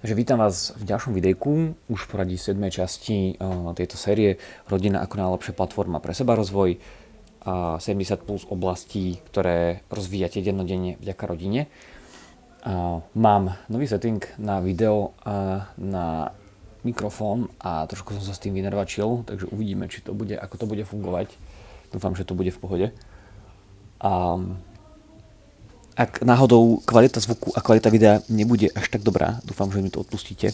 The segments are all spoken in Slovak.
Takže vítam vás v ďalšom videjku, už v poradí 7. časti tejto série Rodina ako najlepšia platforma pre sebarozvoj, 70 plus oblastí, ktoré rozvíjate dennodenne vďaka rodine. Mám nový setting na video a na mikrofón a trošku som sa s tým vynervačil, takže uvidíme, či to bude, ako to bude fungovať. Dúfam, že to bude v pohode. Ak náhodou kvalita zvuku a kvalita videa nebude až tak dobrá, dúfam, že mi to odpustíte.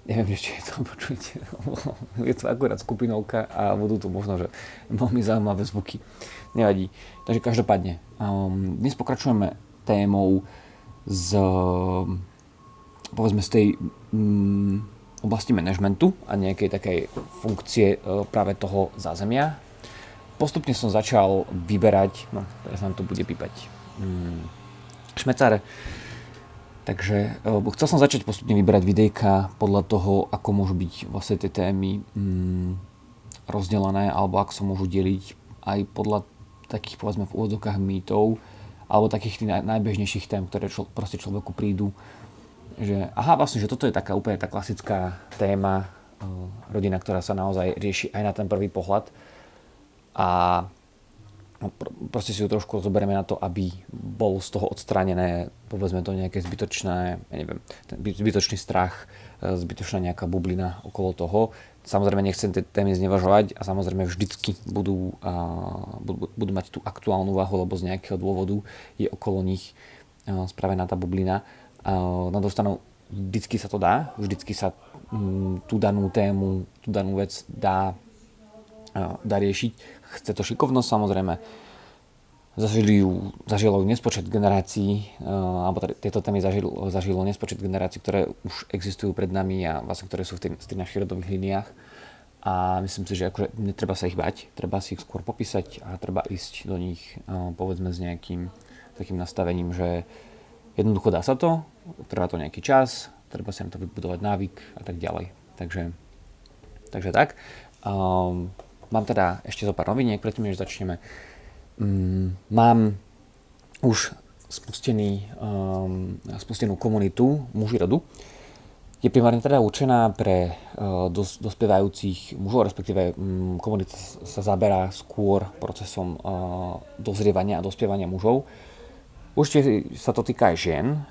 Neviem, či to počujete. Je to akurát skupinovka a budú tu možno, že veľmi zaujímavé zvuky. Nevadí. Takže každopádne, dnes pokračujeme témou povedzme z tej oblasti manažmentu a nejakej takej funkcie práve toho zázemia. Postupne som začal vyberať, teraz nám to bude pípať šmecáre, takže chcel som začať postupne vyberať videjka podľa toho, ako môžu byť vlastne tie témy rozdelené, alebo ako sa môžu deliť aj podľa takých, povedzme, v úvodzovkách mýtov, alebo takých tých najbežnejších tém, ktoré proste človeku prídu. Že vlastne, že toto je taká úplne tá klasická téma rodina, ktorá sa naozaj rieši aj na ten prvý pohľad a proste si ju trošku zoberieme na to, aby bol z toho odstránené, povedzme to nejaké zbytočné, zbytočný strach, zbytočná nejaká bublina okolo toho. Samozrejme nechcem tie témy znevažovať a samozrejme vždycky budú mať tú aktuálnu váhu, lebo z nejakého dôvodu je okolo nich spravená tá bublina. Na druhú stranu vždycky sa to dá, vždycky sa tú danú tému, tú danú vec dá riešiť. Chce to šikovnosť, samozrejme. Zažilo ju nespočet generácií, alebo tieto témy zažilo nespočet generácií, ktoré už existujú pred nami a vlastne ktoré sú v tých našich rodových líniách. A myslím si, že akože netreba sa ich bať, treba si ich skôr popísať a treba ísť do nich, povedzme, s nejakým takým nastavením, že jednoducho dá sa to, trvá to nejaký čas, treba si na to vybudovať návyk a tak ďalej. Takže tak. Mám teda ešte zo pár noviniek, predtým než začneme. Mám už spustenú komunitu Muži rodu. Je primárne teda určená pre dospievajúcich mužov, respektíve komunita sa zaberá skôr procesom dozrievania a dospievania mužov. Určite sa to týka aj žien.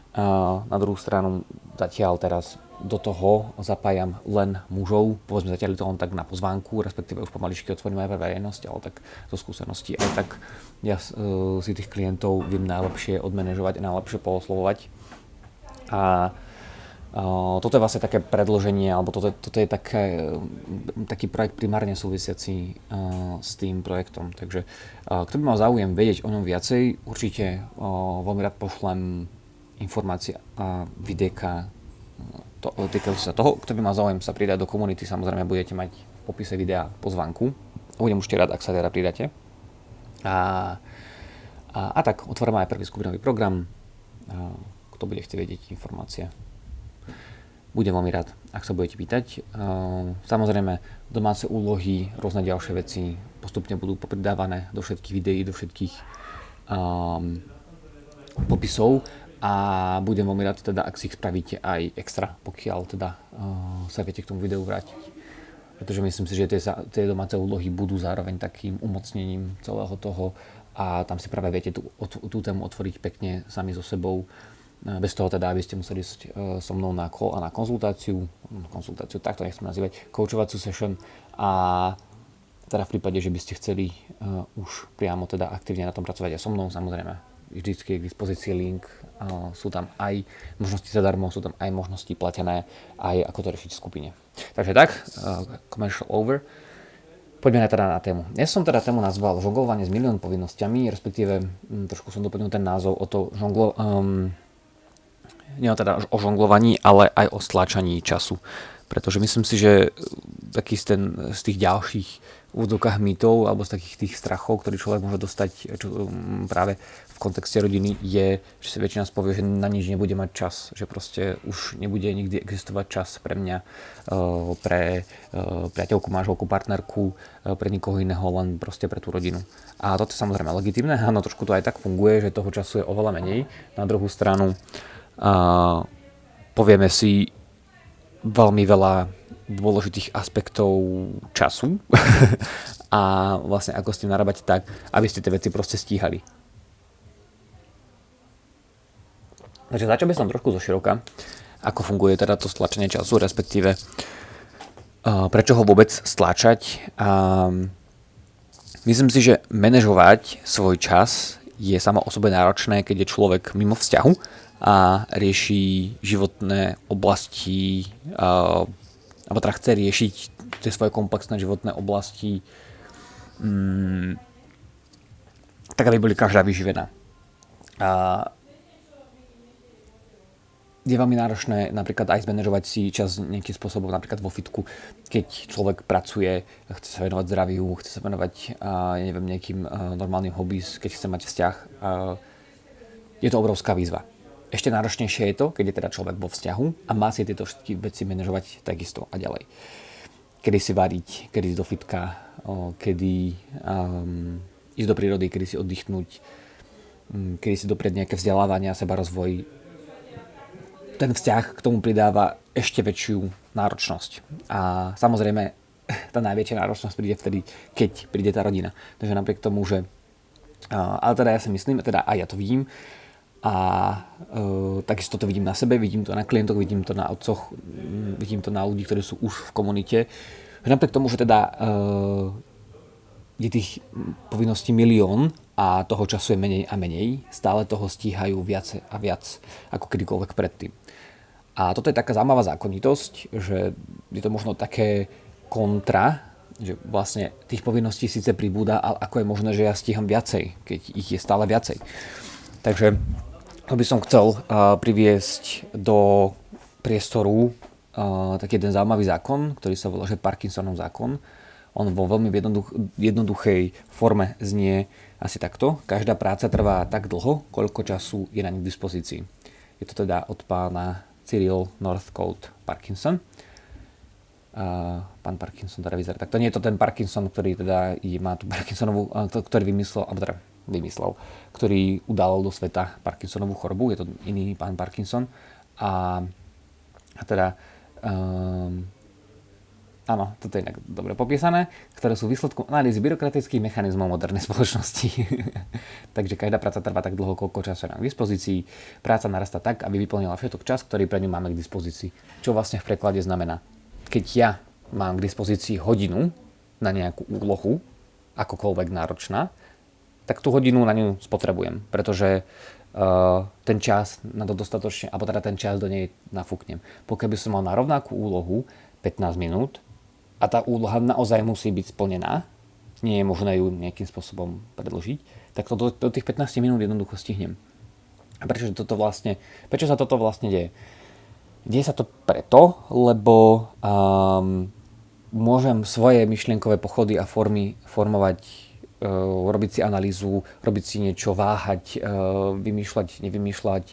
Na druhú stranu zatiaľ teraz do toho zapájam len mužov. Povedzme zatiaľ to len tak na pozvánku, respektíve už pomaličky otvorím aj pre verejnosť, ale tak zo skúseností aj tak ja si tých klientov viem najlepšie odmanéžovať a najlepšie pooslovovať. Toto je vlastne také predĺženie, alebo toto je taký projekt primárne súvisiaci s tým projektom. Takže kto by mal záujem vedieť o ňom viacej, určite veľmi rád pošlem informácie a videjka týkajúce sa toho. Kto by mal záujem sa pridať do komunity, samozrejme budete mať v popise videa pozvánku. Budem určite rád, ak sa teda pridáte. A tak, otvoríme aj prvý skupinový program. Kto bude chcieť vedieť informácie, budem veľmi rád, ak sa budete pýtať. Samozrejme, domáce úlohy, rôzne ďalšie veci postupne budú popridávané do všetkých videí, do všetkých popisov a budem veľmi rád teda, ak si ich spravíte aj extra, pokiaľ teda sa viete k tomu videu vrátiť. Pretože myslím si, že tie domáce úlohy budú zároveň takým umocnením celého toho a tam si práve viete tú tému otvoriť pekne sami so sebou. Bez toho teda, aby ste museli ísť so mnou na call a na konzultáciu, tak to nechcem nazývať, coachovaciu session a teda v prípade, že by ste chceli už priamo teda aktívne na tom pracovať aj so mnou, samozrejme vždycky je k dispozícii link, sú tam aj možnosti zadarmo, sú tam aj možnosti platené, aj ako to riešiť v skupine. Takže tak, commercial over. Poďme teda na tému. Ja som teda tému nazval žonglovanie s milión povinnosťami, respektíve trošku som doplnil ten názov o to nie teda o žonglovaní, ale aj o stláčaní času. Pretože myslím si, že taký z tých ďalších úvodzovkách mýtov alebo z takých tých strachov, ktorý človek môže dostať práve v kontexte rodiny, je, že si väčšina spovie, že na nič nebude mať čas, že proste už nebude nikdy existovať čas pre mňa, pre priateľku, manželku, partnerku, pre nikoho iného, len proste pre tú rodinu. A toto je samozrejme legitimné, áno, trošku to aj tak funguje, že toho času je oveľa menej. Na druhú stranu povieme si veľmi veľa dôležitých aspektov času a vlastne ako s tým narábať tak, aby ste tie veci proste stíhali. Takže začal by som trošku zoširoka, ako funguje teda to stlačenie času, respektíve prečo ho vôbec stlačať. Myslím si, že manažovať svoj čas je samo o sebe náročné, keď je človek mimo vzťahu a rieši životné oblasti alebo teda chce riešiť tie svoje komplexné životné oblasti tak, aby boli každá vyživená. Je veľmi náročné napríklad aj zmanéžovať si čas nejakým spôsobom, napríklad vo fitku, keď človek pracuje, chce sa venovať zdraviu, chce sa venovať nejakým normálnym hobbies, keď chce mať vzťah. Je to obrovská výzva. Ešte náročnejšie je to, keď je teda človek vo vzťahu a má si tieto všetky veci manažovať takisto a ďalej. Kedy si variť, kedy ísť do fitka, kedy ísť do prírody, kedy si oddychnúť, kedy si doprieť nejaké vzdelávanie a sebarozvoj. Ten vzťah k tomu pridáva ešte väčšiu náročnosť. A samozrejme, tá najväčšia náročnosť príde vtedy, keď príde tá rodina. Takže napriek tomu, že... Ale teda ja si myslím, teda aj ja to vidím, a takisto to vidím na sebe, vidím to na klientoch, vidím to na otcoch, vidím to na ľudí, ktorí sú už v komunite. Napriek tomu, že teda je tých povinností milión a toho času je menej a menej, stále toho stíhajú viac a viac ako kedykoľvek predtým. A toto je taká zaujímavá zákonitosť, že je to možno také kontra, že vlastne tých povinností síce pribúda, ale ako je možné, že ja stíham viacej, keď ich je stále viacej. Takže by som chcel priviesť do priestoru taký jeden zaujímavý zákon, ktorý sa volá, že Parkinsonov zákon. On vo veľmi jednoduchej forme znie asi takto. Každá práca trvá tak dlho, koľko času je na ňu k dispozícii. Je to teda od pána Cyril Northcote Parkinson. Pán Parkinson teda vyzerá. Tak to nie je to ten Parkinson, ktorý teda má tú Parkinsonovú, ktorý vymyslel, ktorý udal do sveta Parkinsonovú chorobu. Je to iný pán Parkinson. A teda áno, toto je inak dobre popísané, ktoré sú výsledkom analýzy byrokratických mechanizmov modernej spoločnosti. Takže každá práca trvá tak dlho, koľko času je nám k dispozícii. Práca narastá tak, aby vyplnila všetok čas, ktorý pre ňu máme k dispozícii. Čo vlastne v preklade znamená? Keď ja mám k dispozícii hodinu na nejakú úlohu, akokoľvek náročná, tak tú hodinu na ňu spotrebujem, pretože ten čas na to dostatočne, alebo teda ten čas do nej nafúknem. Pokiaľ by som mal na rovnakú úlohu 15 minút a tá úloha naozaj musí byť splnená, nie je možné ju nejakým spôsobom predĺžiť, tak to do tých 15 minút jednoducho stihnem. A prečo sa toto vlastne deje? Deje sa to preto, lebo môžem svoje myšlienkové pochody a formy formovať, robiť si analýzu, robiť si niečo, váhať, vymýšľať, nevymýšľať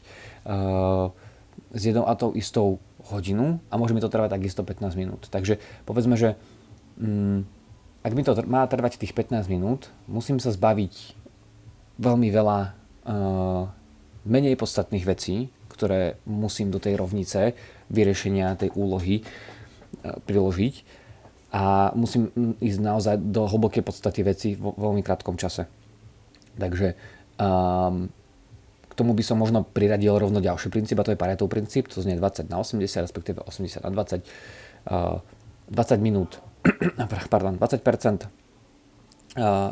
s jednou a tou istou hodinu a môže mi to trvať takisto 15 minút. Takže povedzme, že ak mi to má trvať tých 15 minút, musím sa zbaviť veľmi veľa menej podstatných vecí, ktoré musím do tej rovnice vyriešenia tej úlohy priložiť. A musím ísť naozaj do hlbokej podstaty veci vo veľmi krátkom čase. Takže k tomu by som možno priradil rovno ďalší princíp, a to je Paretov princíp, to znie 20/80, respektíve 80/20. 20 minút, pardon, 20%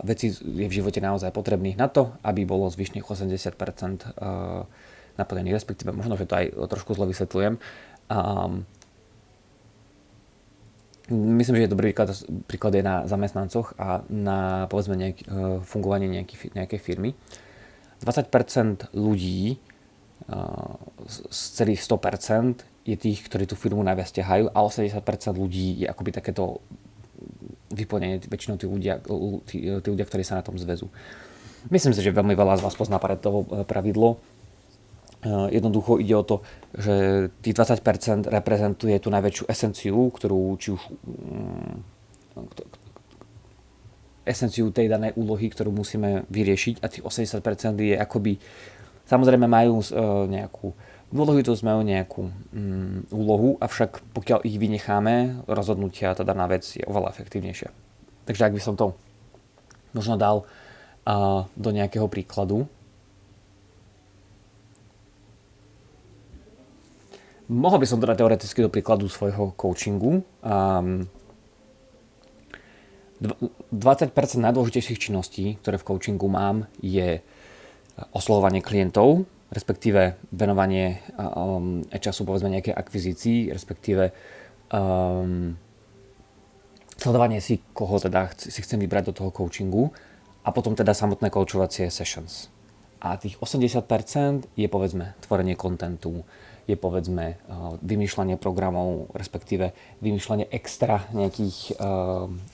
vecí je v živote naozaj potrebných na to, aby bolo zvyšných 80% naplnených, respektíve možno, že to aj trošku zle vysvetľujem. Myslím, že je dobrý príklad je na zamestnancoch a na povedzme fungovanie nejakej firmy. 20% ľudí z celých 100% je tých, ktorí tú firmu najviac ťahajú a 80% ľudí je akoby takéto vyplnenie väčšinou tí ľudia, ktorí sa na tom zväzu. Myslím si, že veľmi veľa z vás pozná Paretovo pravidlo. Jednoducho ide o to, že tých 20% reprezentuje tú najväčšiu esenciu, ktorú či už esenciu tej danej úlohy, ktorú musíme vyriešiť, a tých 80% je akoby, samozrejme majú nejakú dôležitosť, majú nejakú úlohu, avšak pokiaľ ich vynecháme, rozhodnutia tá daná vec je oveľa efektívnejšia. Takže ak by som to možno dal do nejakého príkladu, mohol by som to dať teoreticky do príkladu svojho coachingu. 20% najdôležitejších činností, ktoré v coachingu mám, je oslovovanie klientov, respektíve venovanie času povedzme nejakej akvizícii, respektíve sledovanie si, koho teda si chcem vybrať do toho coachingu, a potom teda samotné coachovacie sessions. A tých 80% je povedzme tvorenie kontentu, je povedzme vymýšľanie programov, respektíve vymýšľanie extra nejakých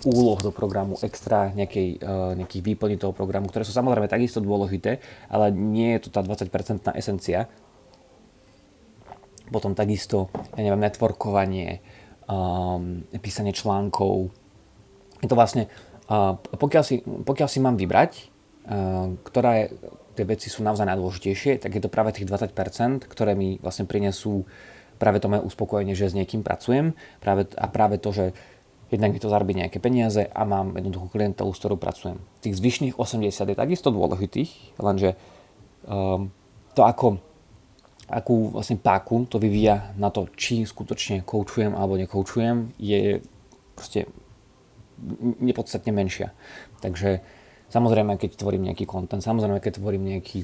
úloh do programu, extra nejakých výplní toho programu, ktoré sú samozrejme takisto dôležité, ale nie je to tá 20% esencia. Potom takisto, networkovanie, písanie článkov. Je to vlastne, pokiaľ si mám vybrať, ktorá tie veci sú naozaj najdôležitejšie, tak je to práve tých 20%, ktoré mi vlastne prinesú práve to moje uspokojenie, že s niekým pracujem, práve to, že jednak mi to zarobí nejaké peniaze a mám jednoduchú klientelu, s ktorou pracujem. Tých zvyšných 80 je takisto dôležitých, lenže to akú vlastne páku to vyvíja na to, či skutočne coachujem alebo nekoučujem, je proste nepodstatne menšia. Takže samozrejme, keď tvorím nejaký content, samozrejme, keď tvorím nejaký,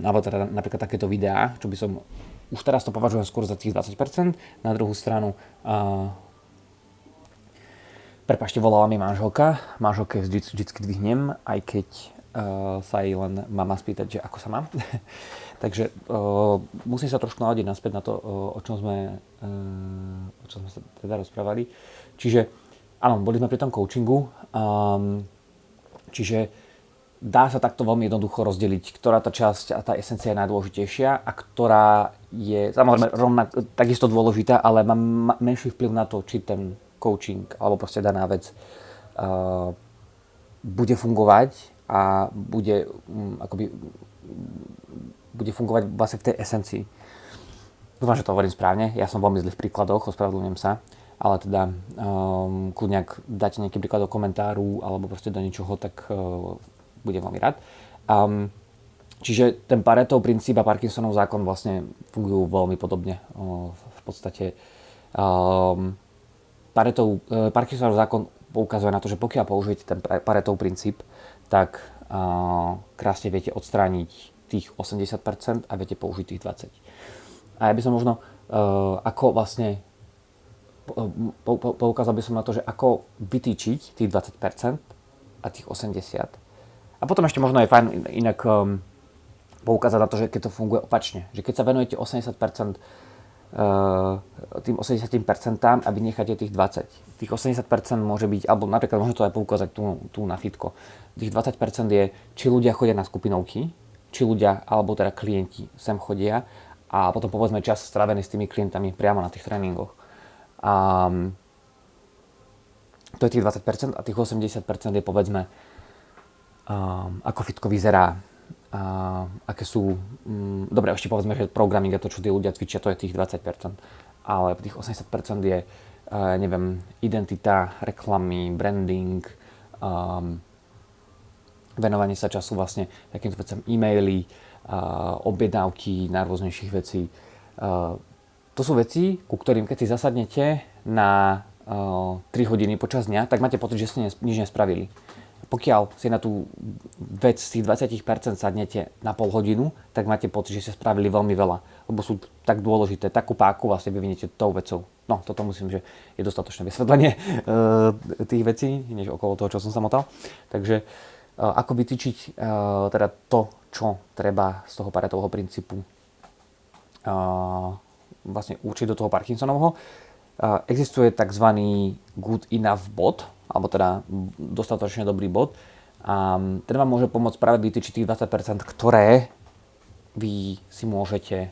alebo teda napríklad takéto videá, čo by som, už teraz to považujem skôr za tých 20%, na druhú stranu, prepáčte, volala mi manželke vždycky dvihnem, aj keď sa jej len mama spýtať, že ako sa mám. Takže musím sa trošku naladiť naspäť na to, o čom sme sa teda rozprávali. Čiže áno, boli sme pri tom coachingu, čiže dá sa takto veľmi jednoducho rozdeliť, ktorá tá časť a tá esencia je najdôležitejšia a ktorá je samozrejme takisto dôležitá, ale má menší vplyv na to, či ten coaching alebo proste daná vec bude fungovať a bude fungovať vlastne v tej esencii. Dúfam, že to hovorím správne, ja som veľmi zlý v príkladoch, ospravedlňujem sa. Ale teda kľudne, ak dáte nejaký príklad do komentáru alebo proste do ničoho, tak budem veľmi rád. Čiže ten Paretov princíp a Parkinsonov zákon vlastne fungujú veľmi podobne. V podstate Parkinsonov zákon poukazuje na to, že pokiaľ použijete ten Paretov princíp, tak krásne viete odstrániť tých 80% a viete použiť tých 20%. A ja by som možno ako vlastne poukázal by som na to, že ako vytýčiť tých 20% a tých 80%. A potom ešte možno je fajn inak poukázať na to, že keď to funguje opačne. Že keď sa venujete 80% tým 80% a vy necháte tých 20%. Tých 80% môže byť, alebo napríklad môže to aj poukázať tu na fitko. Tých 20% je, či ľudia chodia na skupinovky, či ľudia, alebo teda klienti sem chodia a potom povedzme čas strávený s tými klientami priamo na tých tréningoch. To je tých 20% a tých 80% je povedzme ako fitko vyzerá, aké sú, dobre, ešte povedzme, že programming a to, čo tí ľudia cvičia, to je tých 20%, ale tých 80% je, neviem, identita, reklamy, branding, venovanie sa času vlastne takýmto vecam, e-maily, objednávky najrôznejších vecí. To sú veci, ku ktorým keď si zasadnete na 3 hodiny počas dňa, tak máte pocit, že ste nič nespravili. Pokiaľ si na tú vec z tých 20% sadnete na pol hodinu, tak máte pocit, že ste spravili veľmi veľa, lebo sú tak dôležité, takú páku vlastne vyviniete tou vecou. No, toto myslím, že je dostatočné vysvetlenie tých vecí, než okolo toho, čo som sa motal. Takže ako vytýčiť teda to, čo treba z toho Paretovho princípu vlastne určiť do toho Parkinsonovho. Existuje tzv. Good enough bod, alebo teda dostatočne dobrý bod. A ten vám môže pomôcť práve vytýčiť tých 20%, ktoré vy si môžete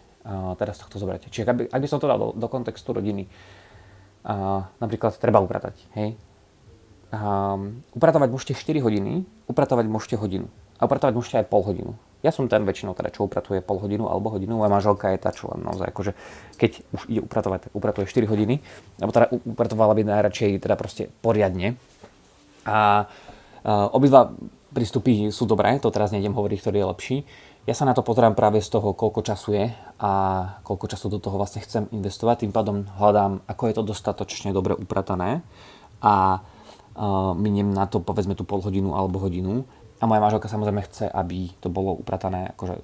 teraz tohto zobrať. Čiže ak by som to dal do kontextu rodiny, napríklad treba upratať, hej. Upratovať môžete 4 hodiny, upratovať môžete hodinu. A upratovať môžete aj pol hodinu. Ja som ten väčšinou teda, čo upratuje pol hodinu alebo hodinu, moja manželka je tá, čo len naozaj akože, keď už ide upratovať, tak upratuje 4 hodiny, alebo teda upratovala by najradšej teda proste poriadne. A obidva prístupy sú dobré, to teraz nejdem hovoriť, ktorý je lepší. Ja sa na to pozerám práve z toho, koľko času je a koľko času do toho vlastne chcem investovať. Tým pádom hľadám, ako je to dostatočne dobre upratané a miniem na to povedzme tú pol hodinu alebo hodinu. A moja manželka samozrejme chce, aby to bolo upratané, akože,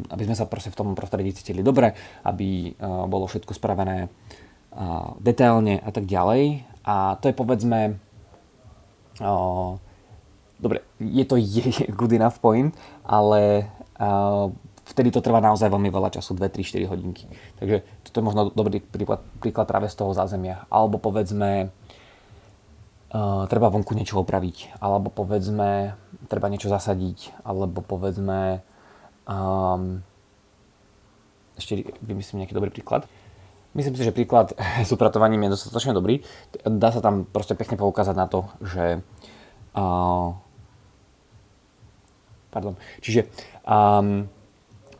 aby sme sa proste v tom prostredí cítili dobre, aby bolo všetko spravené detailne a tak ďalej. A to je povedzme, dobre, je to good enough point, ale vtedy to trvá naozaj veľmi veľa času, 2, 3, 4 hodinky. Takže toto je možno dobrý príklad práve z toho zázemia. Alebo povedzme, treba vonku niečo opraviť, alebo povedzme, treba niečo zasadiť, alebo povedzme, ešte vymyslím nejaký dobrý príklad. Myslím si, že príklad s upratovaním je dostatočne dobrý. Dá sa tam proste pekne poukázať na to, že čiže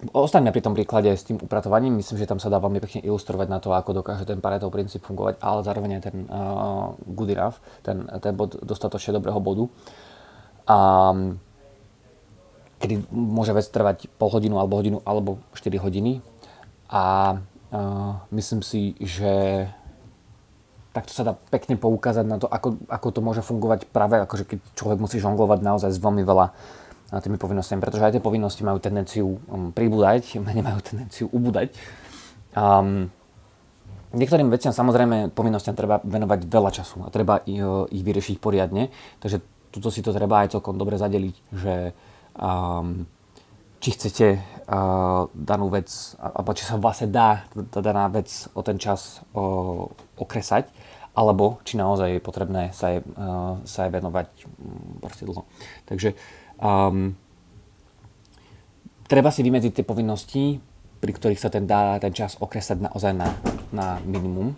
ostaňme pri tom príklade s tým upratovaním. Myslím, že tam sa dá veľmi pekne ilustrovať na to, ako dokáže ten Paretov princíp fungovať, ale zároveň aj ten good enough, ten bod dostatočne dobrého bodu. Kedy môže vec trvať pol hodinu, alebo 4 hodiny. A myslím si, že takto sa dá pekne poukázať na to, ako to môže fungovať práve, akože keď človek musí žonglovať naozaj s veľmi veľa tými povinnostiami, pretože aj tie povinnosti majú tendenciu pribúdať, nemajú tendenciu ubúdať. Niektorým veciam samozrejme povinnostiam treba venovať veľa času a treba ich vyriešiť poriadne, takže tuto si to treba aj celkom dobre zadeliť, že či chcete danú vec, alebo či sa vlastne dá tá daná vec o ten čas okresať, alebo či naozaj je potrebné sa jej venovať proste dlho. Takže treba si vymedziť tie povinnosti, pri ktorých sa ten čas okresať naozaj na minimum.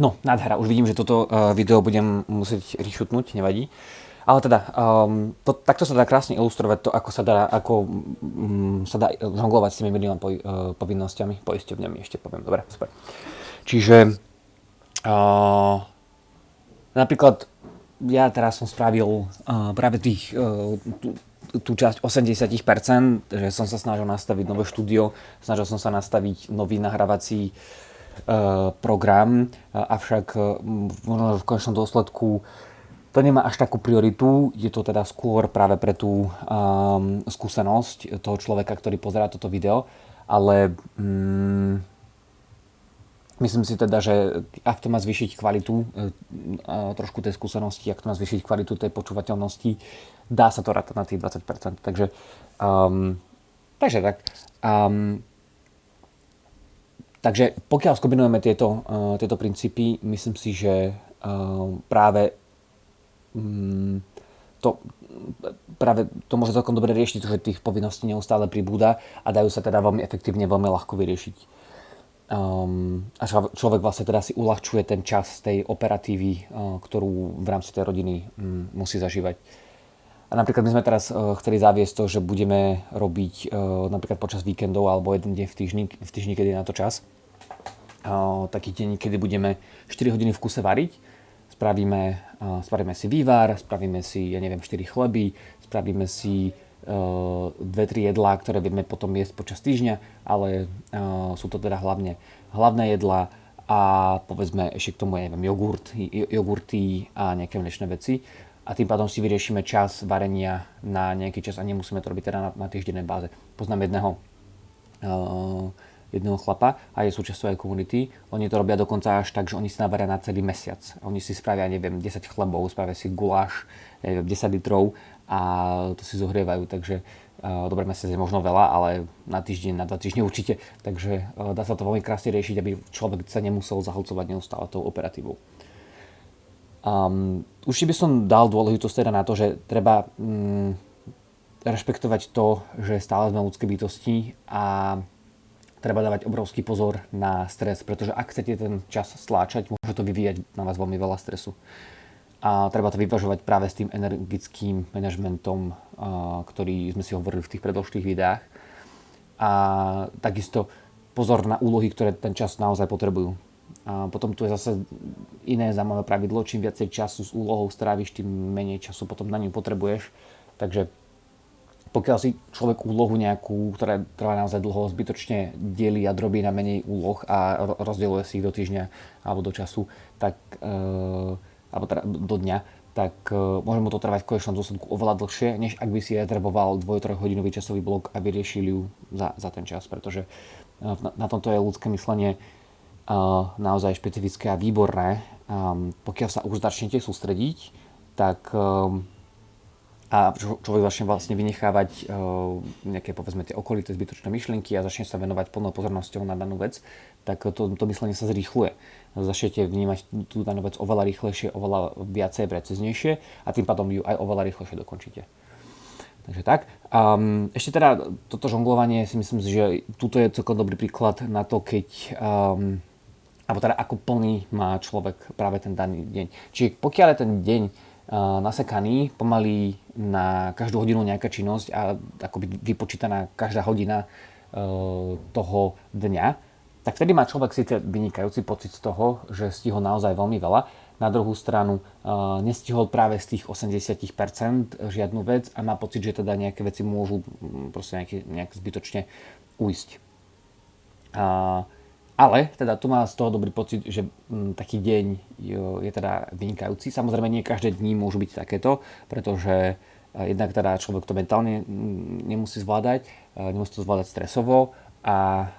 No, nádhera. Už vidím, že toto video budem musieť rešutnúť, nevadí. Ale teda, takto sa dá krásne ilustrovať to, ako sa dá žonglovať s tými milión povinnosťami, poisťovňami, ešte poviem. Dobre, super. Čiže napríklad ja teraz som spravil práve tú časť 80%, že som sa snažil nastaviť nové štúdio, snažil som sa nastaviť nový nahrávací program, avšak možno v konečnom dôsledku to nemá až takú prioritu, je to teda skôr práve pre tú skúsenosť toho človeka, ktorý pozerá toto video, ale myslím si teda, že ak to má zvýšiť kvalitu trošku tej skúsenosti, ak to má zvýšiť kvalitu tej počúvateľnosti, dá sa to rátať na tých 20%. Takže tak. Takže pokiaľ skombinujeme tieto princípy, myslím si, že práve to môže celkom dobre riešiť, že tých povinností neustále pribúda a dajú sa teda veľmi efektívne, veľmi ľahko vyriešiť. A človek vlastne teda si uľahčuje ten čas tej operatívy, ktorú v rámci tej rodiny musí zažívať. A napríklad my sme teraz chceli zaviesť to, že budeme robiť napríklad počas víkendov alebo jeden deň v týždni, kedy je na to čas. Taký deň, kedy budeme 4 hodiny v kuse variť. Spravíme si vývar, spravíme si, 4 chleby, spravíme si 2-3 jedlá, ktoré vieme potom jesť počas týždňa, ale sú to teda hlavné jedlá a povedzme ešte k tomu, jogurty a nejaké mliečne veci. A tým pádom si vyriešime čas varenia na nejaký čas a nemusíme to robiť teda na týždennej báze. Poznám jedného chlapa a je súčasťou aj komunity. Oni to robia dokonca až tak, že oni si naberia na celý mesiac. Oni si spravia, 10 chlebov, spravia si guláš, 10 litrov a to si zohrievajú. Takže Dobre, mesiac je možno veľa, ale na týždeň, na 2 týždne určite. Takže dá sa to veľmi krásne riešiť, aby človek sa nemusel zahlcovať neustále tou operatívou. Určite by som dal dôležitosť teda na to, že treba rešpektovať to, že stále sme ľudské bytosti a treba dávať obrovský pozor na stres, pretože ak chcete ten čas stláčať, môže to vyvíjať na vás veľmi veľa stresu. A treba to vyvažovať práve s tým energickým manažmentom, ktorý sme si hovorili v tých predošlých videách. A takisto pozor na úlohy, ktoré ten čas naozaj potrebujú. A potom tu je zase iné zaujímavé pravidlo, čím viacej času s úlohou stráviš, tým menej času potom na ňu potrebuješ. Takže pokiaľ si človek úlohu nejakú, ktorá trvá naozaj dlho, zbytočne delí a drobí na menej úloh a rozdeľuje si ich do týždňa alebo do času, tak, alebo teda do dňa, tak môže mu to trvať v konečnom dôsledku oveľa dlhšie, než ak by si rezervoval 2-3 hodinový časový blok a vyriešil ju za ten čas, pretože na tomto je ľudské myslenie naozaj špecifické a výborné. Pokiaľ sa už začnete sústrediť, tak a človek začne vlastne vynechávať nejaké, povedzme, tie okolité zbytočné myšlienky a začne sa venovať plnou pozornosťou na danú vec, tak to myslenie sa zrýchluje. Začnete vnímať tú danú vec oveľa rýchlejšie, oveľa viacej, preciznejšie a tým pádom ju aj oveľa rýchlejšie dokončíte. Takže tak. Ešte teda toto žonglovanie si myslím, že tuto je celkom dobrý príklad na to, keď alebo teda ako plný má človek práve ten daný deň. Čiže pokiaľ je ten deň nasekaný, pomaly na každú hodinu nejaká činnosť a akoby vypočítaná každá hodina toho dňa, tak vtedy má človek síce vynikajúci pocit z toho, že stihol naozaj veľmi veľa. Na druhú stranu nestihol práve z tých 80% žiadnu vec a má pocit, že teda nejaké veci môžu proste nejak zbytočne ujsť. Ale teda tu má z toho dobrý pocit, že taký deň je teda vynikajúci. Samozrejme nie každé dni môžu byť takéto, pretože jednak teda človek to mentálne nemusí zvládať, nemusí to zvládať stresovo a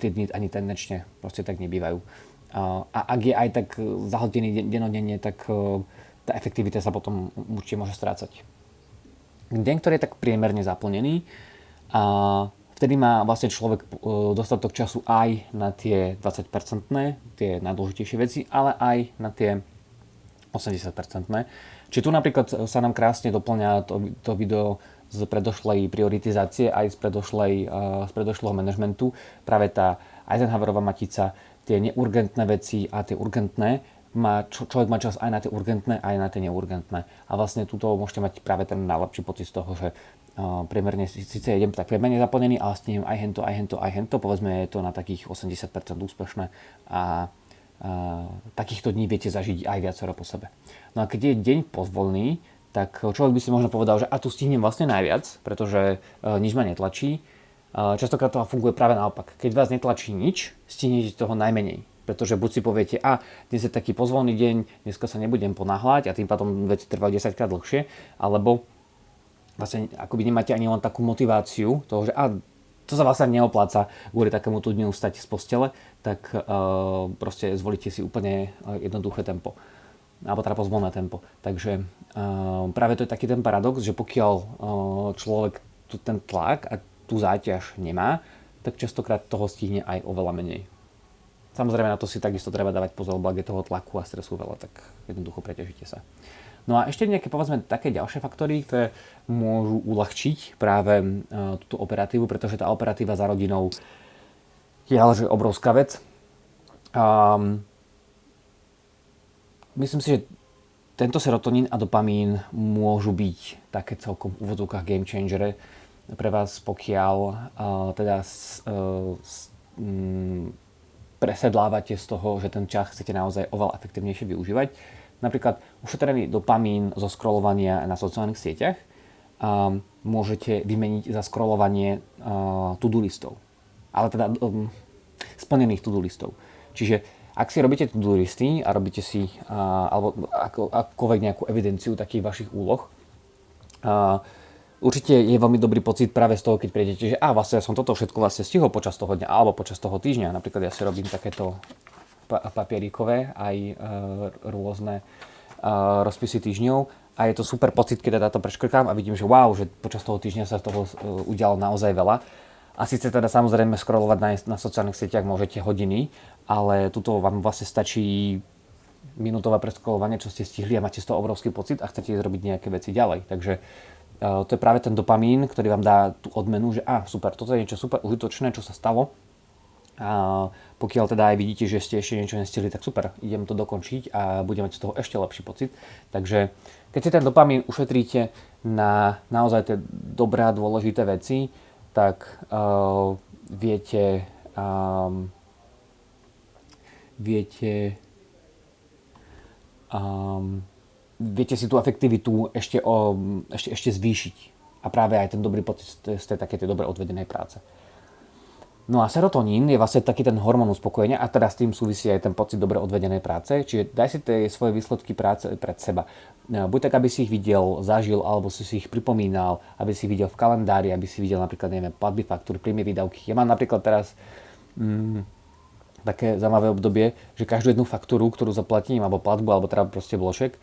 tie dni ani tendenčne proste tak nebývajú. A ak je aj tak zahltený denodenne, tak tá efektivita sa potom určite môže strácať. Deň, ktorý je tak priemerne zaplnený, vtedy má vlastne človek dostatok času aj na tie 20%, tie najdôležitejšie veci, ale aj na tie 80%. Čiže tu napríklad sa nám krásne doplňa to video z predošlej prioritizácie aj z predošlého manažmentu. Práve tá Eisenhowerová matica, tie neurgentné veci a tie urgentné, človek má čas aj na tie urgentné, aj na tie neurgentné. A vlastne tuto môžete mať práve ten najlepší pocit z toho, že priemerne síce idem tak priemerne zaplnený, ale stihnem aj hento, povedzme je to na takých 80% úspešné a takýchto dní viete zažiť aj viacero po sebe. No a keď je deň pozvolný, tak človek by si možno povedal, že tu stihnem vlastne najviac, pretože nič ma netlačí. Častokrát to funguje práve naopak. Keď vás netlačí nič, stihnete toho najmenej. Pretože buď si poviete, dnes je taký pozvolný deň, dneska sa nebudem ponáhľať a tým pádom veci trvajú 10 krát dlhšie, alebo vlastne akoby nemáte ani len takú motiváciu toho, že to sa vlastne neopláca kvôli takému tu dňu stať z postele, tak proste zvolíte si úplne jednoduché tempo. Alebo teda pozvolné tempo. Takže práve to je taký ten paradox, že pokiaľ človek ten tlak a tú záťaž nemá, tak častokrát toho stihne aj oveľa menej. Samozrejme na to si takisto treba dávať pozor, lebo ak je toho tlaku a stresu veľa, tak jednoducho preťažíte sa. No a ešte nejaké, povedzme, také ďalšie faktory, ktoré môžu uľahčiť práve túto operatívu, pretože tá operatíva za rodinou je ale že obrovská vec. Myslím si, že tento serotonín a dopamín môžu byť také celkom v úvodzovkách game changere pre vás, pokiaľ presedlávate z toho, že ten čas chcete naozaj oveľa efektívnejšie využívať. Napríklad ušetrený dopamín zo scrollovania na sociálnych sieťach môžete vymeniť za scrollovanie to-do listov. Ale teda splnených to-do listov. Čiže ak si robíte to-do listy a robíte si alebo akúkoľvek nejakú evidenciu takých vašich úloh, určite je veľmi dobrý pocit práve z toho, keď prídete, že vlastne ja som toto všetko vlastne stihol počas toho dňa alebo počas toho týždňa. Napríklad ja si robím takéto papierikové aj rôzne rozpisy týždňov a je to super pocit, keď teda to preškrkám a vidím, že wow, že počas toho týždňa sa toho udialo naozaj veľa. A síce teda samozrejme scrollovať na sociálnych sieťach môžete hodiny, ale tuto vám vlastne stačí minútové prescrollovanie, čo ste stihli a máte z toho obrovský pocit a chcete zrobiť nejaké veci ďalej. Takže to je práve ten dopamín, ktorý vám dá tú odmenu, že super, toto je niečo super užitočné, čo sa stalo. A pokiaľ teda aj vidíte, že ste ešte niečo nestihli, tak super, idem to dokončiť a budem mať z toho ešte lepší pocit. Takže keď si ten dopamín ušetríte na naozaj tie dobré a dôležité veci, tak viete si tú efektivitu ešte zvýšiť. A práve aj ten dobrý pocit z tej také tej dobre odvedenej práce. No a serotonín je vlastne taký ten hormón uspokojenia a teda s tým súvisí aj ten pocit dobre odvedenej práce. Čiže daj si tie svoje výsledky práce pred seba. Buď tak, aby si ich videl, zažil, alebo si ich pripomínal, aby si videl v kalendári, aby si videl napríklad, neviem, platby, faktúry, príjmy, výdavky. Ja mám napríklad teraz také zaujímavé obdobie, že každú jednu faktúru, ktorú zaplatím, alebo platbu, alebo teda proste vložek,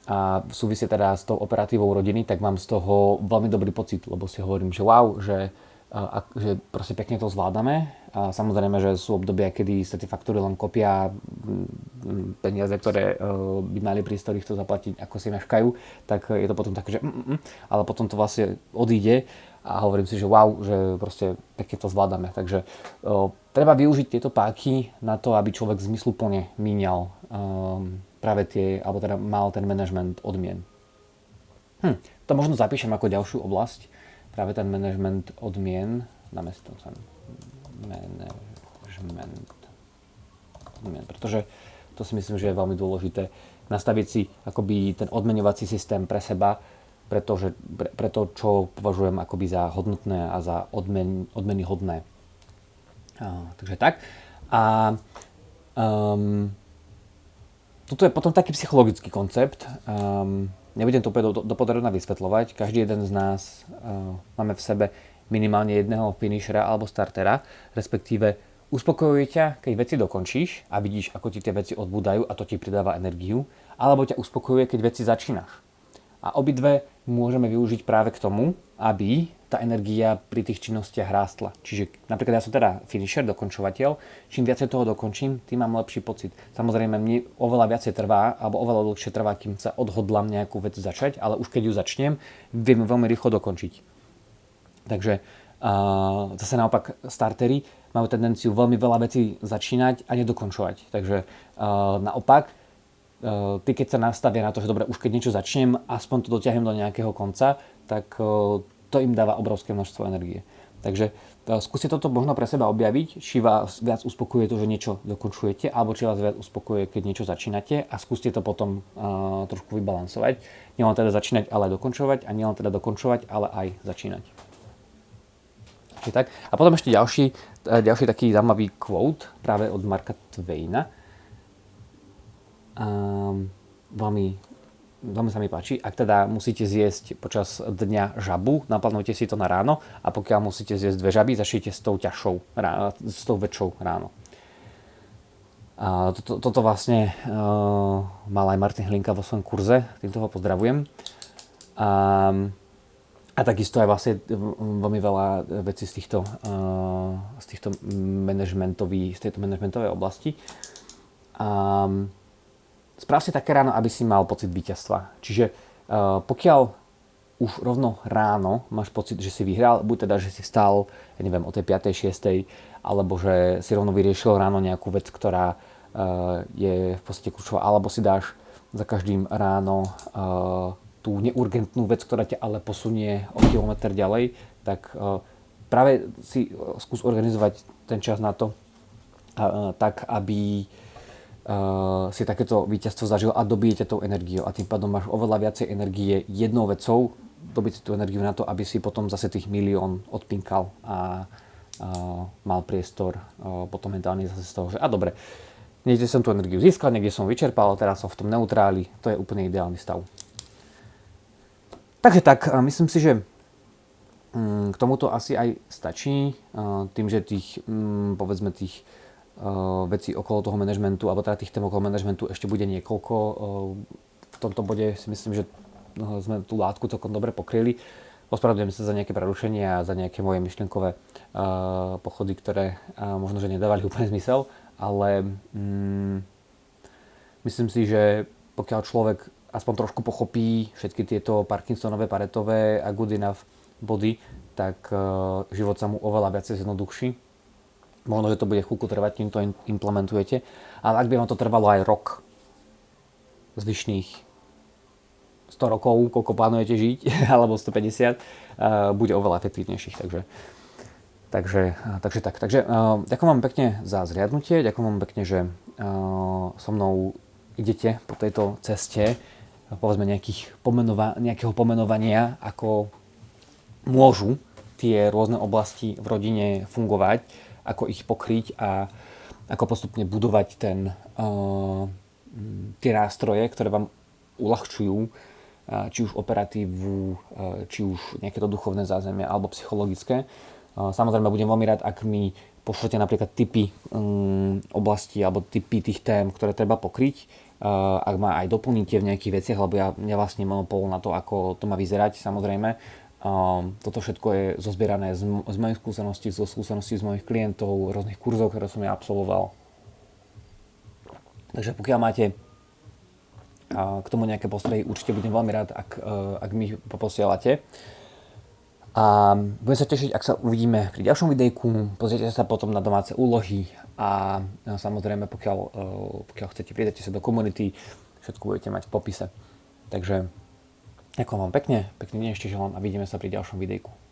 a súvisí teda s tou operatívou rodiny, tak mám z toho veľmi dobrý pocit, lebo si hovorím, že wow, že proste pekne to zvládame. A samozrejme, že sú obdobia, kedy sa tie faktúry len kopia peniaze, ktoré by mali prísť, ktorých to zaplatiť, ako si meškajú, tak je to potom také, že ale potom to vlastne odíde a hovorím si, že wow, že proste pekne to zvládame. Takže treba využiť tieto páky na to, aby človek zmysluplne míňal práve tie, alebo teda mal ten manažment odmien. To možno zapíšem ako ďalšiu oblasť, práve ten manažment odmien, namiesto management odmien, pretože to si myslím, že je veľmi dôležité nastaviť si akoby ten odmeňovací systém pre seba, pre to, čo považujem akoby za hodnotné a za odmeny hodné. Takže tak. A toto je potom taký psychologický koncept. Nebudem to úplne dopodrobne vysvetľovať. Každý jeden z nás máme v sebe minimálne jedného finishera alebo startera, respektíve uspokojuje ťa, keď veci dokončíš a vidíš, ako ti tie veci odbúdajú a to ti pridáva energiu, alebo ťa uspokojuje, keď veci začínaš. A obidve môžeme využiť práve k tomu, aby tá energia pri tých činnostiach rástla. Čiže napríklad ja som teda finisher, dokončovateľ, čím viacej toho dokončím, tým mám lepší pocit. Samozrejme, mne oveľa viacej trvá, alebo oveľa dlhšie trvá, kým sa odhodlám nejakú vec začať, ale už keď ju začnem, viem veľmi rýchlo dokončiť. Takže zase naopak startery majú tendenciu veľmi veľa vecí začínať a nedokončovať. Takže naopak, ty keď sa nastavia na to, že dobre, už keď niečo začnem, aspoň to dotiahnem do nejakého konca, tak to im dáva obrovské množstvo energie. Takže skúste toto možno pre seba objaviť, či vás viac uspokojuje to, že niečo dokončujete, alebo či vás viac uspokojuje, keď niečo začínate a skúste to potom trošku vybalansovať. Nielen teda začínať, ale aj dokončovať a nielen teda dokončovať, ale aj začínať. Čiže tak. A potom ešte ďalší taký zaujímavý quote práve od Marka Twaina. Veľmi sa mi páči. Ak teda musíte zjesť počas dňa žabu, naplánujte si to na ráno a pokiaľ musíte zjesť 2 žaby, začnite s tou väčšou ráno. Toto vlastne mal aj Martin Hlinka vo svojom kurze, týmto ho pozdravujem. A takisto aj vlastne veľmi veľa vecí z tejto manažmentovej oblasti. Správ si také ráno, aby si mal pocit víťazstva. Čiže pokiaľ už rovno ráno máš pocit, že si vyhral, buď teda, že si vstal, ja neviem, o tej 5. 6. alebo že si rovno vyriešil ráno nejakú vec, ktorá je v podstate kľúčová, alebo si dáš za každým ráno tú neurgentnú vec, ktorá ťa ale posunie o kilometr ďalej, tak práve si skús organizovať ten čas na to tak, aby si takéto víťazstvo zažil a dobijete tou energiou a tým pádom máš oveľa viacej energie jednou vecou, dobiť si tú energiu na to, aby si potom zase tých milión odpinkal a mal priestor potom mentálne zase z toho, že dobre, niekde som tú energiu získal, niekde som vyčerpal, teraz som v tom neutráli, to je úplne ideálny stav. Takže tak, myslím si, že k tomuto asi aj stačí, tým, že tých vecí okolo toho manažmentu, alebo teda tých tém okolo manažmentu ešte bude niekoľko. V tomto bode si myslím, že sme tú látku celkom dobre pokryli. Ospravedlňujem sa za nejaké prerušenia a za nejaké moje myšlienkové pochody, ktoré možno, že nedávali úplne zmysel, ale myslím si, že pokiaľ človek aspoň trošku pochopí všetky tieto Parkinsonové, Paretové a good enough body, tak život sa mu oveľa viac zjednoduchší. Možno, že to bude chvíľku trvať, kým to implementujete, ale ak by vám to trvalo aj rok, zvyšných 100 rokov, koľko plánujete žiť, alebo 150, bude oveľa efektívnejších. Takže ďakujem vám pekne za zhliadnutie, ďakujem vám pekne, že so mnou idete po tejto ceste, povedzme nejakého pomenovania, ako môžu tie rôzne oblasti v rodine fungovať, ako ich pokryť a ako postupne budovať tie nástroje, ktoré vám uľahčujú či už operatívu, či už nejaké to duchovné zázemie alebo psychologické. Samozrejme budem veľmi rád, ak mi pošlete napríklad tipy oblasti alebo tipy tých tém, ktoré treba pokryť. Ak ma aj doplníte v nejakých veciach, lebo ja nevlastním monopol na to, ako to má vyzerať, samozrejme. Toto všetko je zozbierané z mojich skúseností, zo skúseností z mojich klientov, rôznych kurzov, ktoré som ja absolvoval. Takže pokiaľ máte k tomu nejaké postrehy, určite budem veľmi rád, ak mi ich poposielate. A budem sa tešiť, ak sa uvidíme pri ďalšom videjku. Pozrite sa potom na domáce úlohy a samozrejme, pokiaľ chcete, pridajte sa do komunity, všetko budete mať v popise. Takže ďakujem vám pekný deň ešte želám a vidíme sa pri ďalšom videjku.